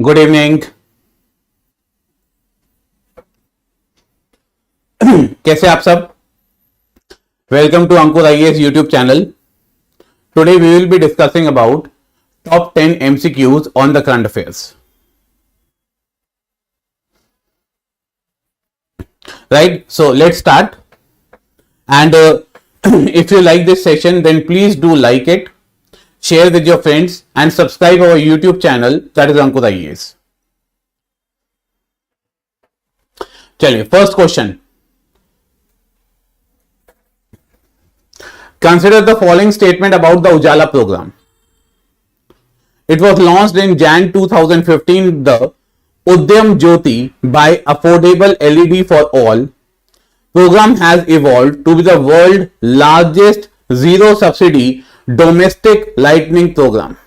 Good evening. कैसे आप सब? Welcome to Ankur IAS YouTube channel. Today we will be discussing about top 10 MCQs on the current affairs. Right, so let's start. And if you like this session, then please do like it, share with your friends, and subscribe our YouTube channel, that is Ankur IAS. चलिए, first question. Consider the following statement about the UJALA program. It was launched in Jan 2015. The Udyam Jyoti by Affordable LED for All program has evolved to be the world's largest zero-subsidy domestic lighting program.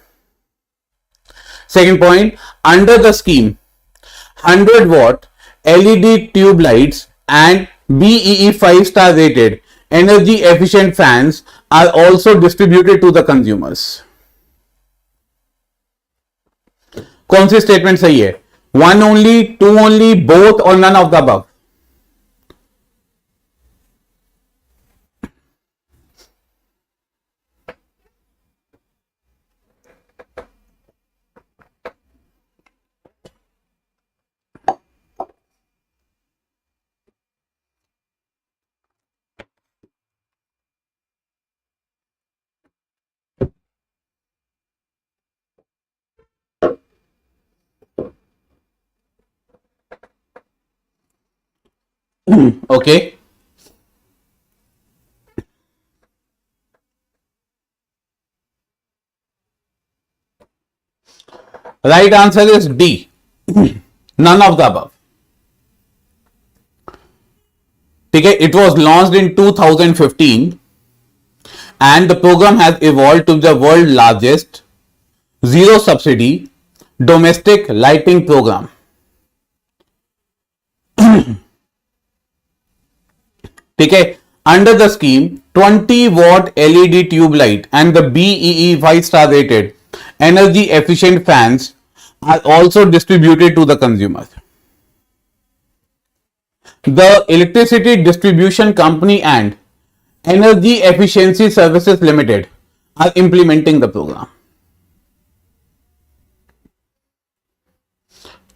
Second point, under the scheme, 100-watt LED tube lights and BEE 5-star rated energy efficient fans are also distributed to the consumers. कौन सी statement सही है? One only, two only, both or none of the above? Okay. Right answer is D. None of the above. Okay, it was launched in 2015 and the program has evolved to the world's largest zero subsidy domestic lighting program. ठीक है, under the scheme 20-watt LED tube light and the BEE 5-star rated energy efficient fans are also distributed to the consumers. The Electricity Distribution Company and Energy Efficiency Services Limited are implementing the program.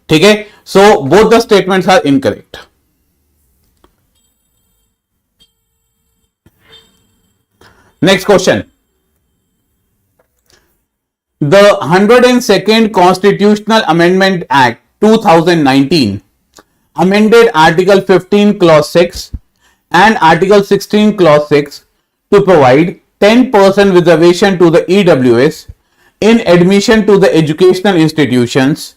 ठीक है, so both the statements are incorrect. Next question. The 102nd Constitutional Amendment Act 2019 amended Article 15 Clause 6 and Article 16 Clause 6 to provide 10% reservation to the EWS in admission to the educational institutions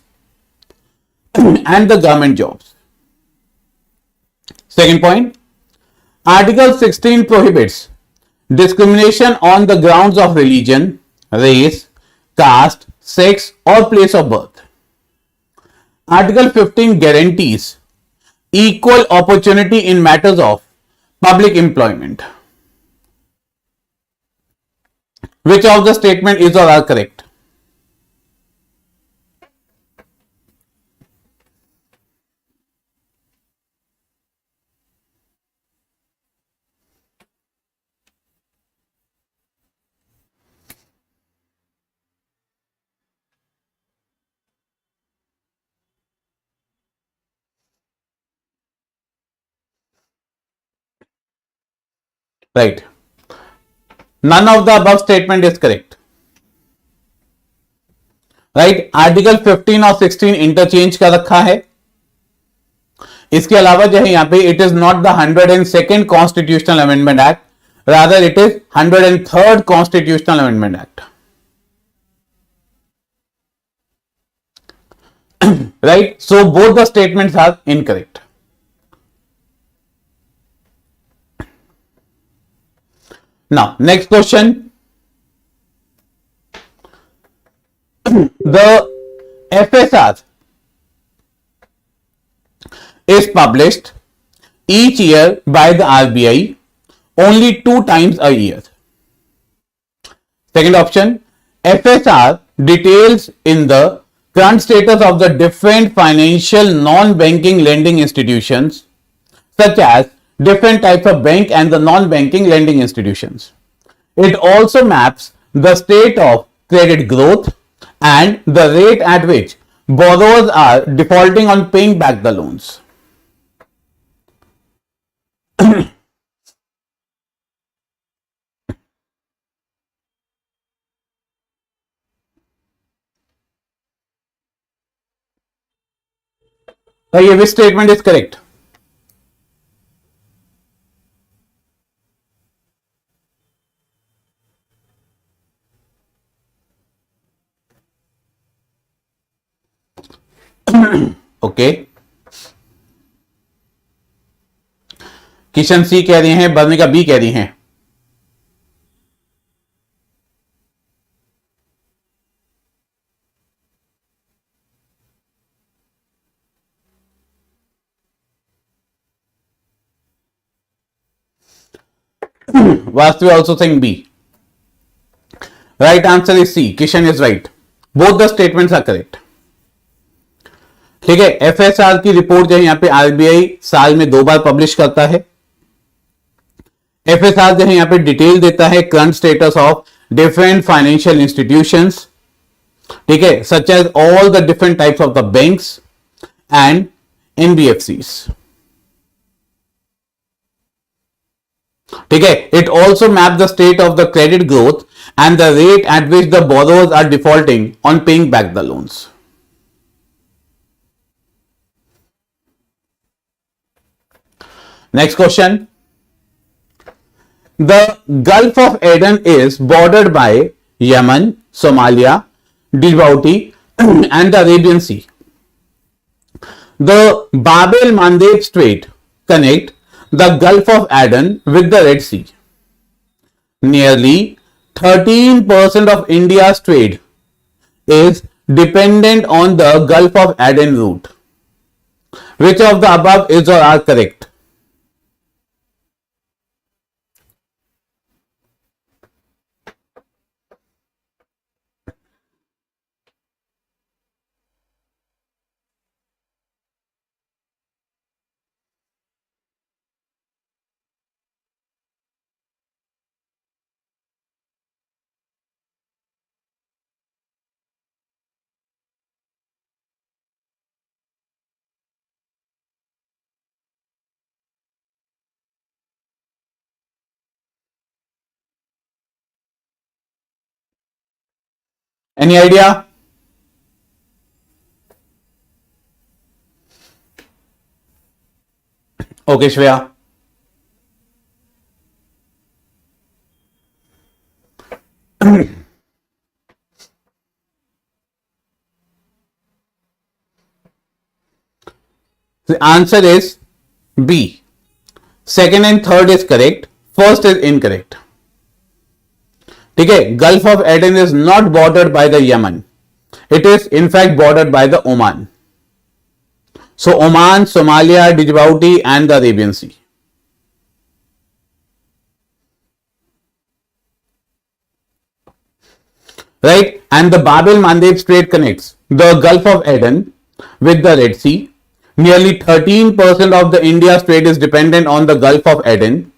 and the government jobs. Second point, Article 16 prohibits discrimination on the grounds of religion, race, caste, sex, or place of birth. Article 15 guarantees equal opportunity in matters of public employment. Which of the statement is or are correct? Right. None of the above statement is correct. Right. Article 15 और 16 interchange का रखा है. इसके अलावा जो है यहाँ पे it is not the 102nd Constitutional Amendment Act, rather it is 103rd Constitutional Amendment Act. Right. So both the statements are incorrect. Now, next question. The FSR is published each year by the RBI only 2 times a year. Second option, FSR details in the current status of the different financial non-banking lending institutions, such as different types of bank and the non-banking lending institutions. It also maps the state of credit growth and the rate at which borrowers are defaulting on paying back the loans. So, which statement is correct? Okay, Kishan C कह रहे हैं, Barnika B कह रही हैं. Vastu also saying B. Right answer is C. Kishan is right. Both the statements are correct. ठीक है. FSR की report जो है यहां पे आरबीआई साल में 2 बार पब्लिश करता है. एफएसआर जो है यहां पे डिटेल देता है current status of different financial institutions, ठीक है, such as all the different types of the banks and NBFCs. ठीक है. It also map the state of the credit growth and the rate at which the borrowers are defaulting on paying back the loans. Next question. The Gulf of Aden is bordered by Yemen, Somalia, Djibouti, and the Arabian Sea. The Bab-el-Mandeb strait connect the Gulf of Aden with the Red Sea. Nearly 13% of India's trade is dependent on the Gulf of Aden route. Which of the above is or are correct? Any idea? Okay, Shreya. The answer is B. Second and third is correct. First is incorrect. ठीक है. Gulf of Aden is not bordered by the Yemen. It is in fact bordered by the Oman. So Oman, Somalia, Djibouti and the Arabian Sea. Right? And the Bab-el-Mandeb strait connects the Gulf of Aden with the Red Sea. Nearly 13% of the India's trade is dependent on the Gulf of Aden.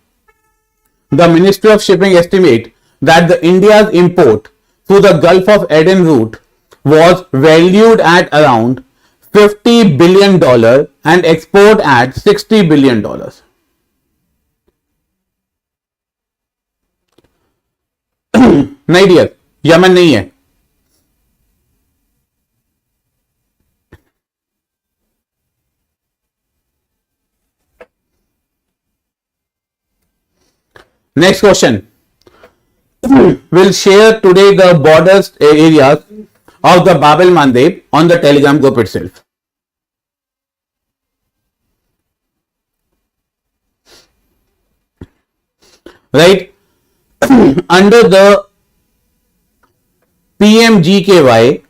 The Ministry of Shipping estimate that the India's import through the Gulf of Aden route was valued at around $50 billion and export at $60 billion. नहीं dear, Yemen नहीं है. Next question. Will share today the borders areas of the Bab-el-Mandeb on the Telegram group itself. Right? Under the PMGKY,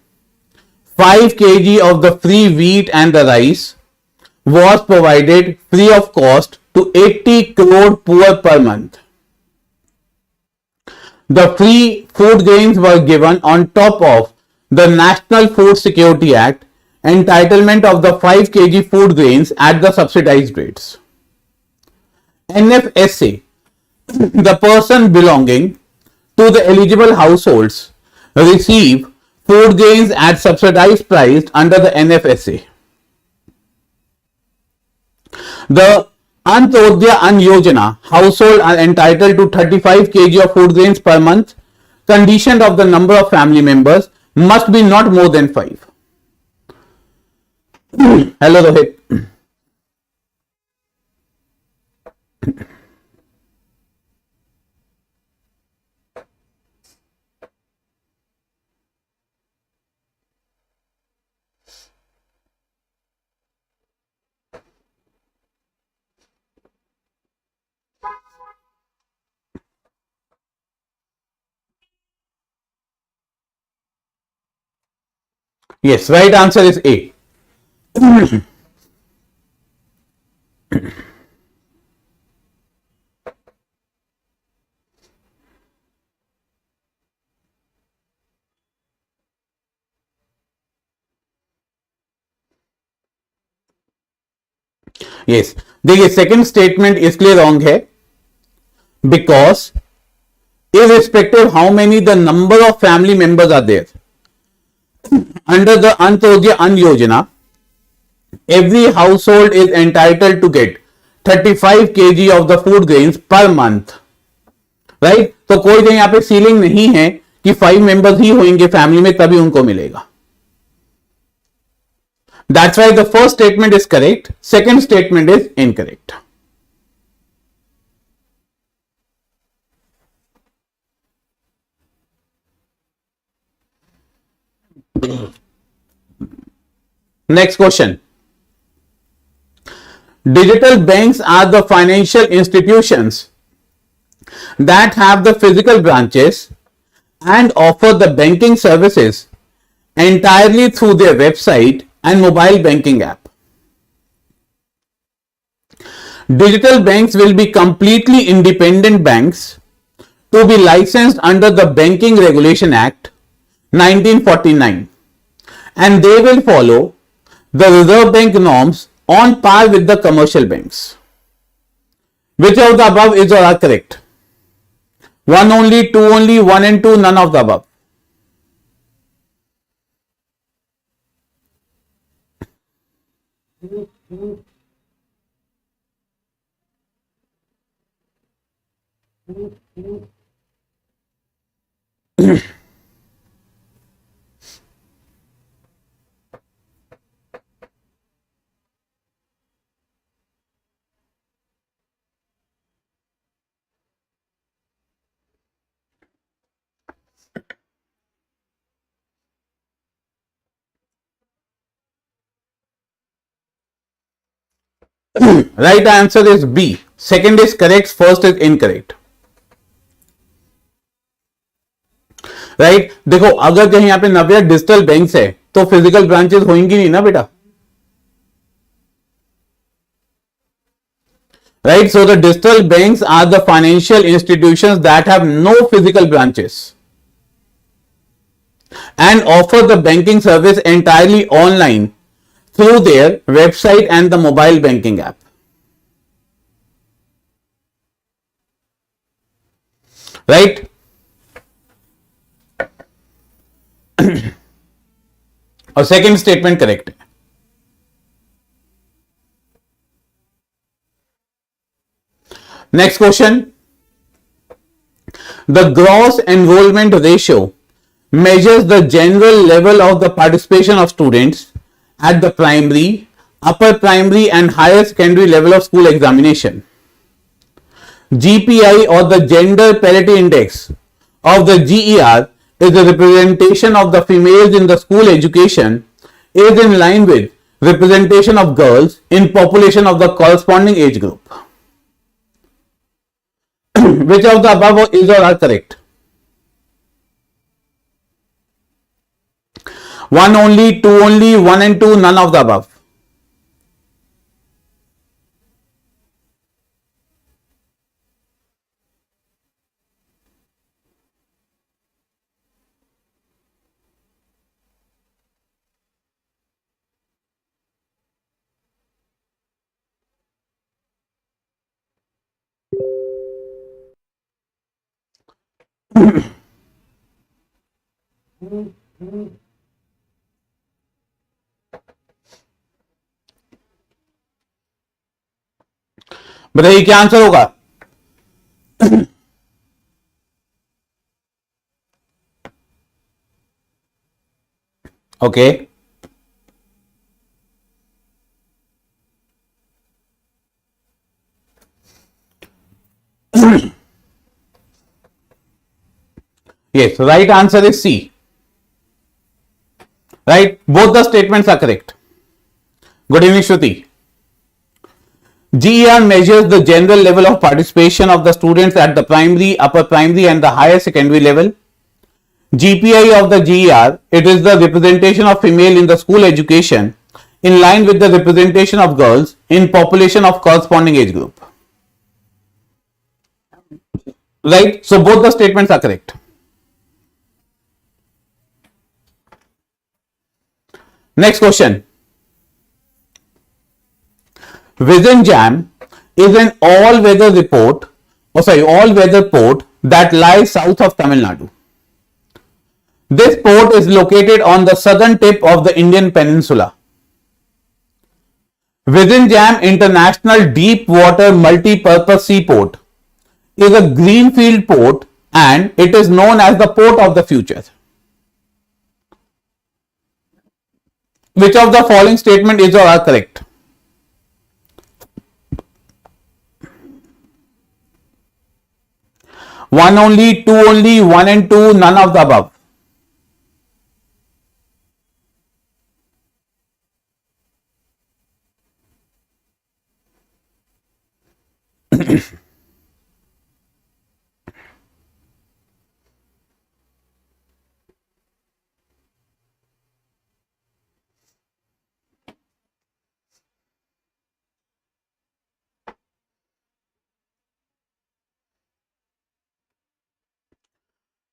5 kg of the free wheat and the rice was provided free of cost to 80 crore poor per month. The free food grains were given on top of the National Food Security Act, entitlement of the 5 kg food grains at the subsidized rates. NFSA, the person belonging to the eligible households receive food grains at subsidized price under the NFSA. The Antyodaya Ann Yojana household are entitled to 35 kg of food grains per month, conditioned of the number of family members must be not more than 5. Hello Rohit. Yes, right answer is A. Yes, देखिए second statement इसलिए wrong है because irrespective how many the number of family members are there under the Antyodaya Ann Yojana, every household is entitled to get 35 kg of the food grains per month, right? तो कोई तो यहाँ पे ceiling नहीं है कि 5 members ही होंगे family में तभी उनको मिलेगा. That's why the first statement is correct, second statement is incorrect. Next question. Digital banks are the financial institutions that have the physical branches and offer the banking services entirely through their website and mobile banking app. Digital banks will be completely independent banks to be licensed under the Banking Regulation Act 1949, and they will follow the Reserve Bank norms on par with the commercial banks. Which of the above is or are correct? 1 only, 2 only, 1 and 2, none of the above. Right answer is B. Second is correct, first is incorrect. Right देखो अगर कहीं यहाँ पे नव्या digital banks है तो physical branches होंगी नहीं ना बेटा. Right, so the digital banks are the financial institutions that have no physical branches and offer the banking service entirely online through their website and the mobile banking app. Right? और second statement correct है. Next question. The gross enrollment ratio measures the general level of the participation of students at the primary, upper primary and higher secondary level of school examination. GPI or the Gender Parity Index of the GER is a representation of the females in the school education is in line with representation of girls in population of the corresponding age group. Which of the above is or are correct? 1 only, 2 only, 1 and 2, none of the above. बताइए क्या answer होगा? Okay, yes, right answer is C. Right, both the statements are correct. Good evening, Shruti. GER measures the general level of participation of the students at the primary, upper primary and the higher secondary level. GPI of the GER, it is the representation of female in the school education in line with the representation of girls in population of corresponding age group. Right, so both the statements are correct. Next question. Vision Jam is an all-weather port that lies south of Tamil Nadu. This port is located on the southern tip of the Indian peninsula. Vision Jam International Deep Water Multi-Purpose Seaport is a greenfield port and it is known as the port of the future. Which of the following statement is or are correct? One only, two only, one and two, none of the above.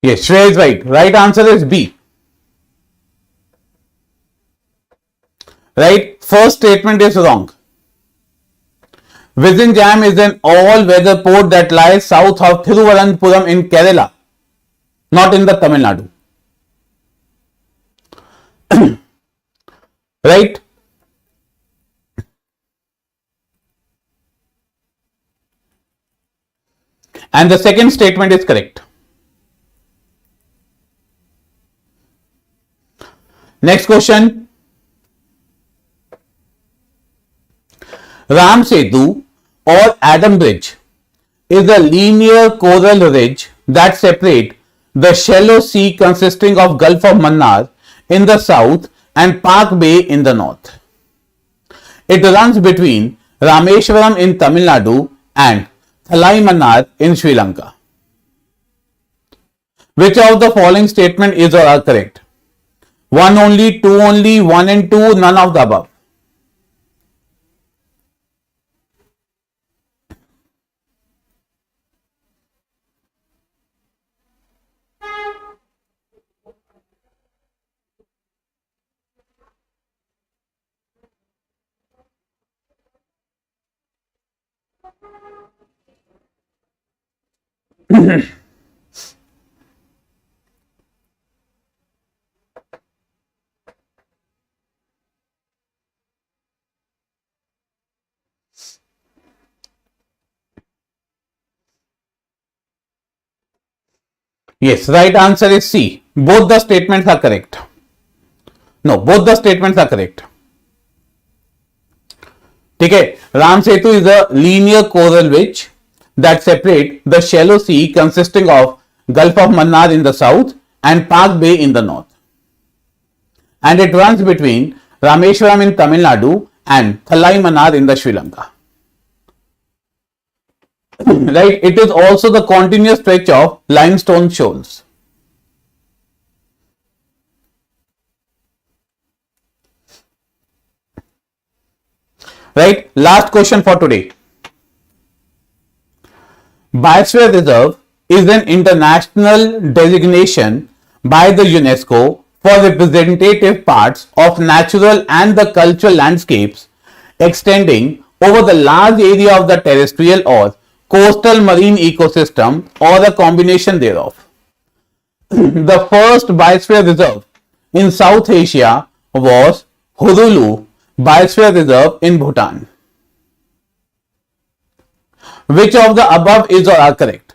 Yes, Shreya is right. Right answer is B. Right? First statement is wrong. Vision Jam is an all-weather port that lies south of Thiruvananthapuram in Kerala, not in the Tamil Nadu. Right? And the second statement is correct. Next question. Ram Setu or Adam Bridge is a linear coral ridge that separates the shallow sea consisting of Gulf of Mannar in the south and Park Bay in the north. It runs between Rameshwaram in Tamil Nadu and Thalai Mannar in Sri Lanka. Which of the following statement is or are correct? One only, two only, one and two, none of the above. Yes, right answer is C. Both the statements are correct. No, both the statements are correct. Okay, Ram Setu is a linear coral ridge that separate the shallow sea consisting of Gulf of Mannar in the south and Park Bay in the north. And it runs between Rameshwaram in Tamil Nadu and Thalai Mannar in the Sri Lanka. Right, it is also the continuous stretch of limestone shoals. Right, last question for today. Biosphere Reserve is an international designation by the UNESCO for representative parts of natural and the cultural landscapes extending over the large area of the terrestrial or coastal marine ecosystem or a combination thereof. The first biosphere reserve in South Asia was Hurulu Biosphere Reserve in Bhutan. Which of the above is or are correct?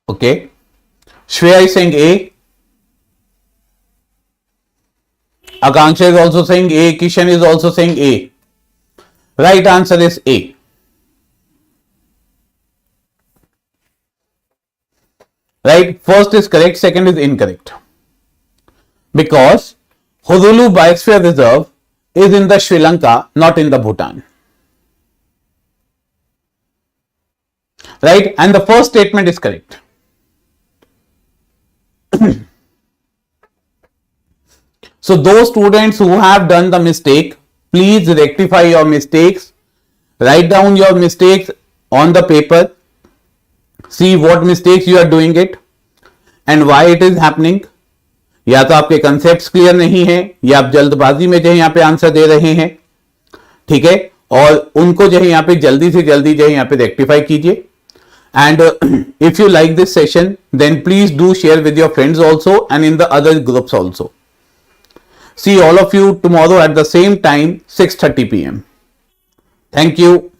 Okay. Shreya is saying A. Akanksha is also saying A. Kishan is also saying A. Right answer is A. Right? First is correct, second is incorrect. Because Hurulu Biosphere Reserve is in the Sri Lanka, not in the Bhutan. Right? And the first statement is correct. So those students who have done the mistake, please rectify your mistakes. Write down your mistakes on the paper. See what mistakes you are doing it and why it is happening. या तो आपके concepts clear नहीं है या आप जल्दबाजी में जो है यहाँ पे आंसर दे रहे हैं, ठीक है, और उनको जो है यहाँ पे जल्दी से जल्दी जो है यहाँ पे रेक्टिफाई कीजिए. And if you like this session, then please do share with your friends also and in the other groups also. See all of you tomorrow at the same time, 6:30 p.m. Thank you.